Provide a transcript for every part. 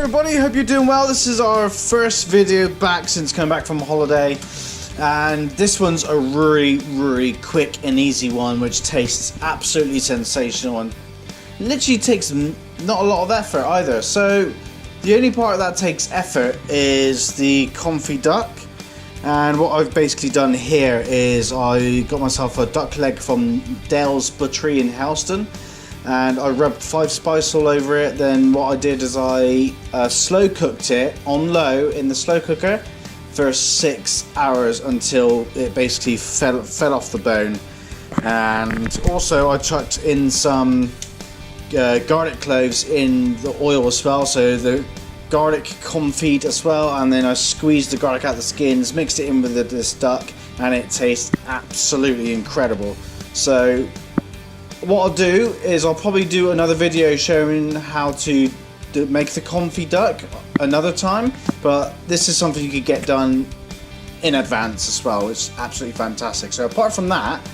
everybody, hope you're doing well. This is our first video back since coming back from holiday, and this one's a really quick and easy one which tastes absolutely sensational and literally takes not a lot of effort either. So the only part that takes effort is the confit duck, and what I've basically done here is I got myself a duck leg from Dale's Butchery in Helston, and I rubbed 5 spice all over it. Then what I did is I slow cooked it on low in the slow cooker for 6 hours until it basically fell off the bone. And also I chucked in some garlic cloves in the oil as well, so the garlic confit as well, and then I squeezed the garlic out the skins, mixed it in with this duck, and it tastes absolutely incredible. So what I'll do is I'll probably do another video showing how to make the confit duck another time, but this is something you could get done in advance as well. It's absolutely fantastic. So apart from that,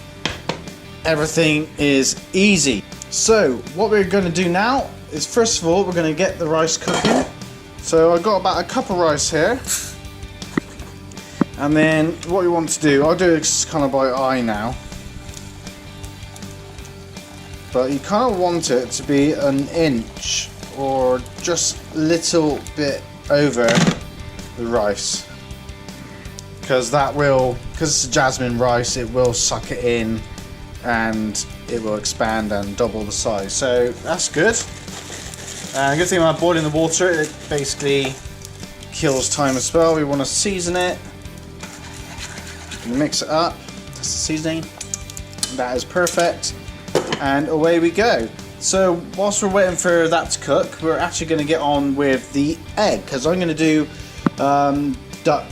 everything is easy. So what we're going to do now is, first of all, we're going to get the rice cooking. So I've got about a cup of rice here, and then what you want to do, I'll do it kind of by eye now, but you kind of want it to be an inch or just a little bit over the rice, because it's a jasmine rice, it will suck it in and it will expand and double the size. So that's good. And the good thing about boiling the water, it basically kills time as well. We want to season it, mix it up. That's the seasoning. That is perfect. And away we go. So whilst we're waiting for that to cook, we're actually going to get on with the egg, because I'm going to do duck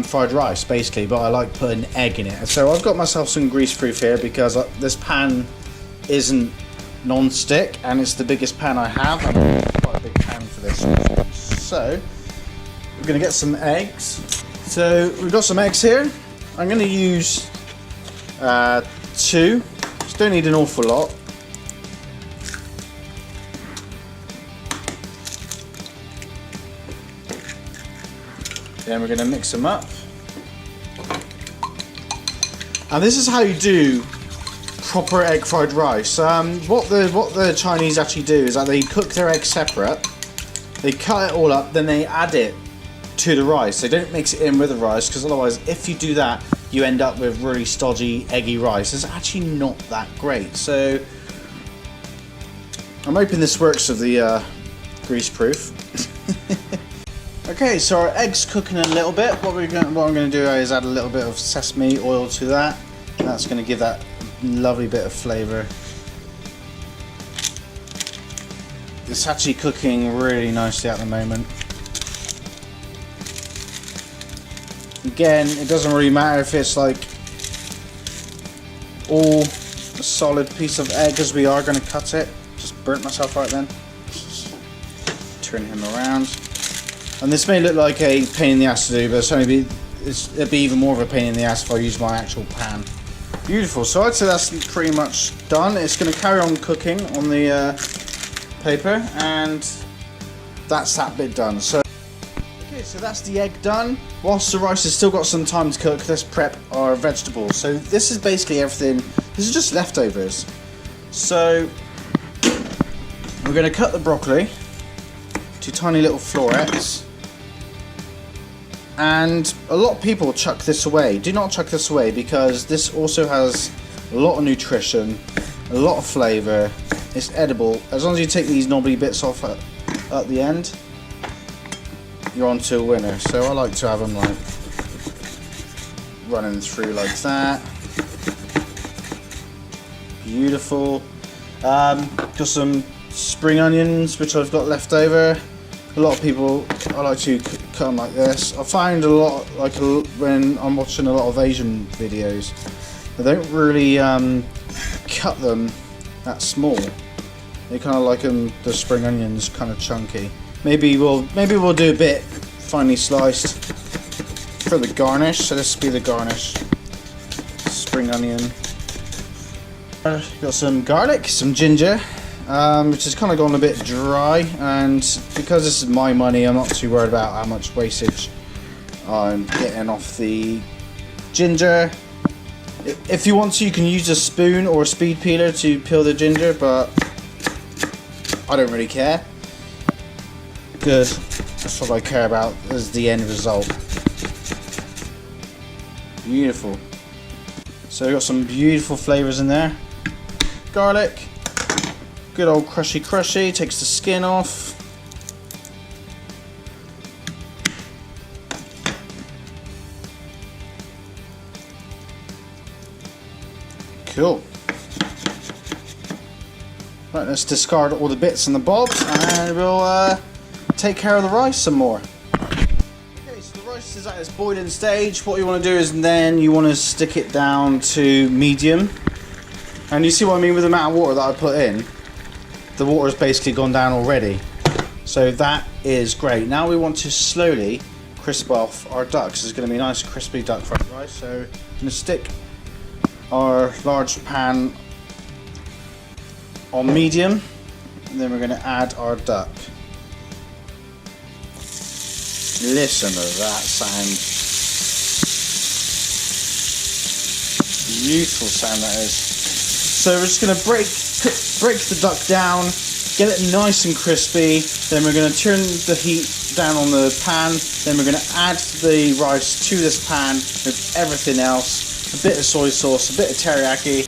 fried rice basically, but I like putting egg in it. So I've got myself some greaseproof here because this pan isn't non-stick and it's the biggest pan I have, and I need quite a big pan for this. So we're going to get some eggs. So we've got some eggs here. I'm going to use 2, just don't need an awful lot. Then we're going to mix them up. And this is how you do proper egg fried rice. What the Chinese actually do is that they cook their eggs separate, they cut it all up, then they add it to the rice. They don't mix it in with the rice, because otherwise if you do that you end up with really stodgy eggy rice. It's actually not that great. So I'm hoping this works with the greaseproof. Okay, so our egg's cooking a little bit. What I'm going to do is add a little bit of sesame oil to that. That's going to give that lovely bit of flavour. It's actually cooking really nicely at the moment. Again, it doesn't really matter if it's like all a solid piece of egg, as we are going to cut it. Just burnt myself right then. Turn him around. And this may look like a pain in the ass to do, but it'd be even more of a pain in the ass if I use my actual pan. Beautiful. So I'd say that's pretty much done. It's going to carry on cooking on the paper, and that's that bit done. So okay, so that's the egg done. Whilst the rice has still got some time to cook, let's prep our vegetables. So this is basically everything. This is just leftovers. So we're going to cut the broccoli to tiny little florets. And a lot of people chuck this away. Do not chuck this away, because this also has a lot of nutrition, a lot of flavour. It's edible. As long as you take these knobbly bits off at the end, you're on to a winner. So I like to have them like running through like that. Beautiful. Got some spring onions which I've got left over. A lot of people, I like to cut them like this. I find a lot, when I'm watching a lot of Asian videos, they don't really cut them that small. They kind of like the spring onions kind of chunky. Maybe we'll do a bit finely sliced for the garnish. So this will be the garnish. Spring onion. Got some garlic, some ginger, which has kind of gone a bit dry, and because this is my money, I'm not too worried about how much wastage I'm getting off the ginger. If you want to, you can use a spoon or a speed peeler to peel the ginger, but I don't really care. Good, that's what I care about, is the end result. Beautiful. So we've got some beautiful flavours in there. Garlic, good old crushy, takes the skin off. Cool. Right, let's discard all the bits and the bobs, and we'll take care of the rice some more. Okay, so the rice is at its boiling stage. What you want to do is then you want to stick it down to medium. And you see what I mean with the amount of water that I put in? The water's basically gone down already. So that is great. Now we want to slowly crisp off our ducks. It's going to be a nice crispy duck fried rice. So I'm going to stick our large pan on medium, and then we're going to add our duck. Listen to that sound. Beautiful sound that is. So we're just going to break the duck down, get it nice and crispy. Then we're going to turn the heat down on the pan. Then we're going to add the rice to this pan with everything else. A bit of soy sauce, a bit of teriyaki.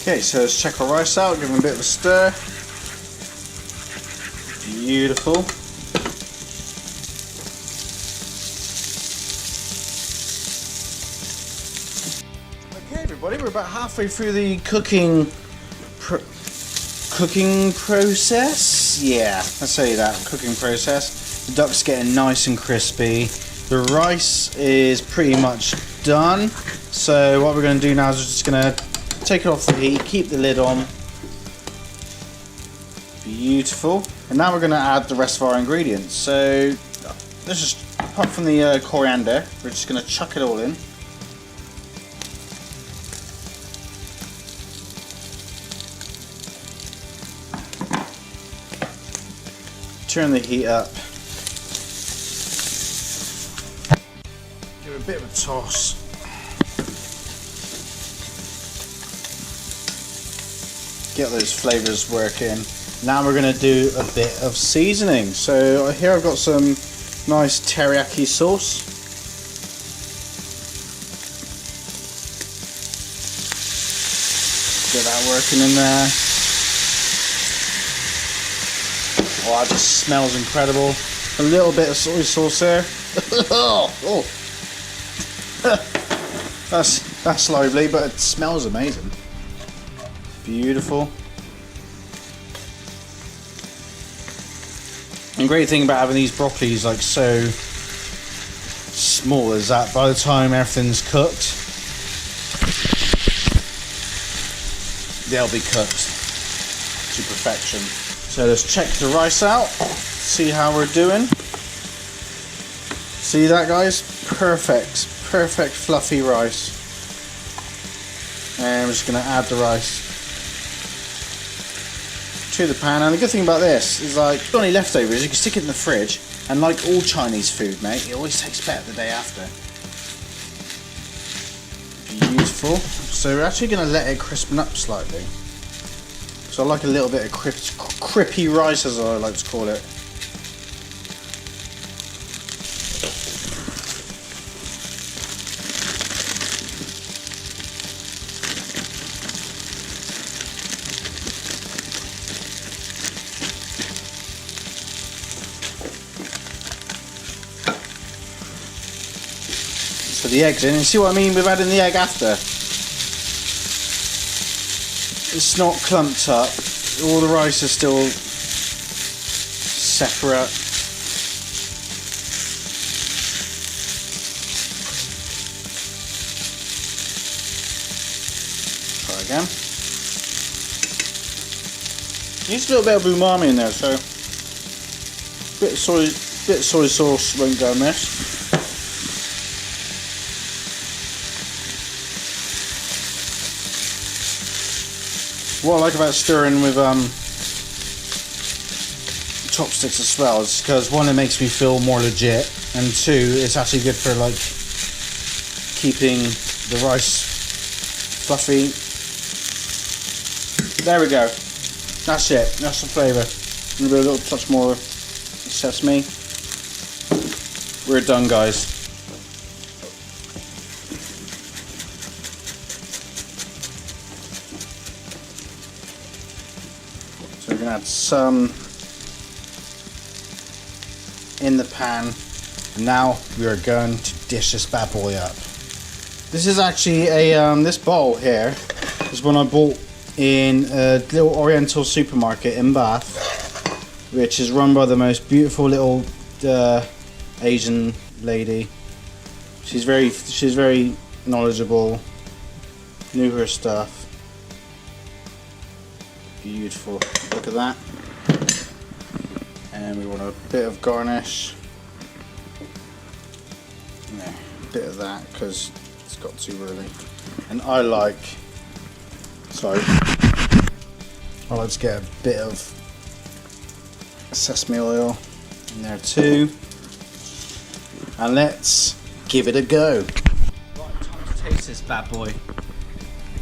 Okay, so let's check our rice out, give them a bit of a stir. Beautiful. Okay, everybody, we're about halfway through the cooking process. Yeah, let's say that, cooking process. The duck's getting nice and crispy. The rice is pretty much done. So what we're going to do now is we're just going to take it off the heat, keep the lid on. Beautiful. And now we're going to add the rest of our ingredients. So let's just, apart from the coriander, we're just going to chuck it all in. Turn the heat up. Give it a bit of a toss. Get those flavours working. Now we're going to do a bit of seasoning. So here I've got some nice teriyaki sauce. Get that working in there. Oh, that just smells incredible. A little bit of soy sauce there. Oh. That's lively, but it smells amazing. Beautiful. And great thing about having these broccolis like so small is that by the time everything's cooked, they'll be cooked to perfection. So let's check the rice out, see how we're doing. See that, guys? Perfect fluffy rice. And we're just going to add the rice to the pan. And the good thing about this is, like, if you've got any leftovers, you can stick it in the fridge, and like all Chinese food, mate, it always tastes better the day after. Beautiful. So we're actually going to let it crispen up slightly. So I like a little bit of crispy rice, as I like to call it. So the eggs in, and see what I mean with adding the egg after? It's not clumped up, all the rice is still separate. Try again. Needs a little bit of umami in there, so a bit of soy sauce won't go amiss. What I like about stirring with chopsticks as well is because one, it makes me feel more legit, and two, it's actually good for like keeping the rice fluffy. There we go. That's it. That's the flavour. Maybe a little touch more sesame. We're done, guys. So we're going to add some in the pan. And now we are going to dish this bad boy up. This is actually a this bowl here is one I bought in a little Oriental supermarket in Bath, which is run by the most beautiful little Asian lady. She's very knowledgeable, knew her stuff. Beautiful. Look at that. And we want a bit of garnish. Yeah, a bit of that because it's got too really. And I like to get a bit of sesame oil in there too. And let's give it a go. Right, time to taste this bad boy.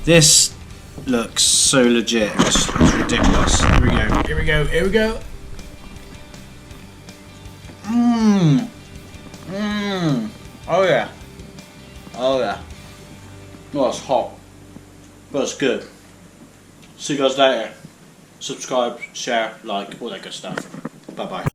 This looks so legit. It's ridiculous. Here we go. Here we go. Here we go. Mmm. Mmm. Oh yeah. Oh yeah. Well, it's hot, but it's good. See you guys later. Subscribe, share, like, all that good stuff. Bye bye.